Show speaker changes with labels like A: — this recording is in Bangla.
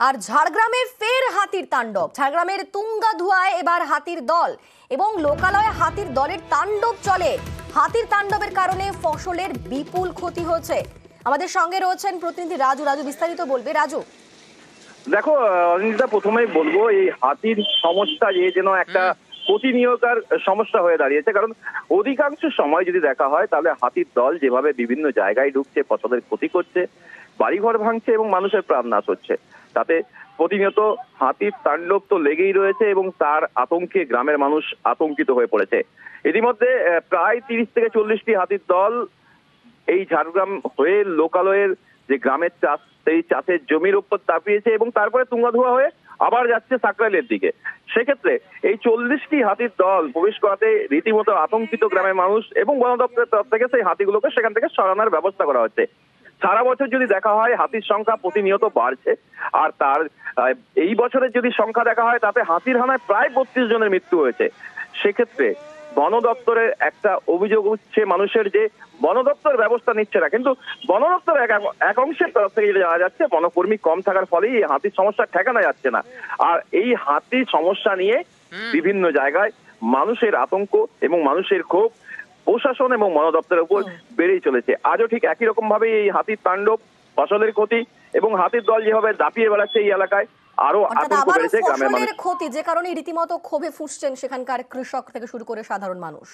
A: আর ঝাড়গ্রামে ফের হাতির তাণ্ডব। ঝাড়গ্রামের তুঙ্গাধুয়ায় এবার হাতির দল এবং লোকালয়ে হাতির দলের তাণ্ডব চলে। হাতির তাণ্ডবের কারণে ফসলের বিপুল ক্ষতি হচ্ছে। আমাদের সঙ্গে রয়েছেন প্রতিনিধি রাজু। বিস্তারিত বলবে রাজু।
B: দেখো অনিন্দিতা, প্রথমেই বলবো এই হাতির সমস্যা যেন একটা প্রতিনিয়তার সমস্যা হয়ে দাঁড়িয়েছে। কারণ অধিকাংশ সময় যদি দেখা হয় তাহলে হাতির দল যেভাবে বিভিন্ন জায়গায় ঢুকছে, ফসলের ক্ষতি করছে, বাড়িঘর ভাঙছে এবং মানুষের প্রাণ নাশ হচ্ছে, তাতে প্রতিনিয়ত হাতির তাণ্ডব তো লেগেই রয়েছে এবং তার আতঙ্কে গ্রামের মানুষ আতঙ্কিত হয়ে পড়েছে। ইতিমধ্যে প্রায় 30 থেকে 40টি হাতির দল এই ঝাড়গ্রাম হয়ে লোকালয়ের যে গ্রামের চাষ, সেই চাষের জমির উপর দাপিয়েছে এবং তারপরে তুঙ্গাধুয়া হয়ে আবার যাচ্ছে সাকরাইলের দিকে। সেক্ষেত্রে এই 40টি হাতির দল প্রবেশ করাতে রীতিমতো আতঙ্কিত গ্রামের মানুষ এবং বন দপ্তরের তরফ থেকে সেই হাতিগুলোকে সেখান থেকে সরানোর ব্যবস্থা করা হচ্ছে। সারা বছর যদি দেখা হয় হাতির সংখ্যা প্রতিনিয়ত বাড়ছে, আর তার এই বছরের যদি সংখ্যা দেখা হয় তাতে হাতির হানায় প্রায় 32 জনের মৃত্যু হয়েছে। সেক্ষেত্রে বন দপ্তরের একটা অভিযোগ উঠছে মানুষের, যে বন দপ্তর ব্যবস্থা নিচ্ছে না, কিন্তু বন দপ্তর এক অংশের তরফ থেকে যেটা জানা যাচ্ছে বনকর্মী কম থাকার ফলেই এই হাতির সমস্যা ঠেকানো যাচ্ছে না। আর এই হাতির সমস্যা নিয়ে বিভিন্ন জায়গায় মানুষের আতঙ্ক এবং মানুষের ক্ষোভ প্রশাসন এবং বন দপ্তরের উপর বেড়েই চলেছে। আজও ঠিক একই রকম ভাবে এই হাতির তাণ্ডব, ফসলের ক্ষতি এবং হাতির দল যেভাবে দাপিয়ে বেড়াচ্ছে এই এলাকায়, আরো আতঙ্ক বেড়েছে গ্রামের মানুষ।
A: ক্ষতি যে কারণে রীতিমতো ক্ষোভে ফুঁসছেন সেখানকার কৃষক থেকে শুরু করে সাধারণ মানুষ।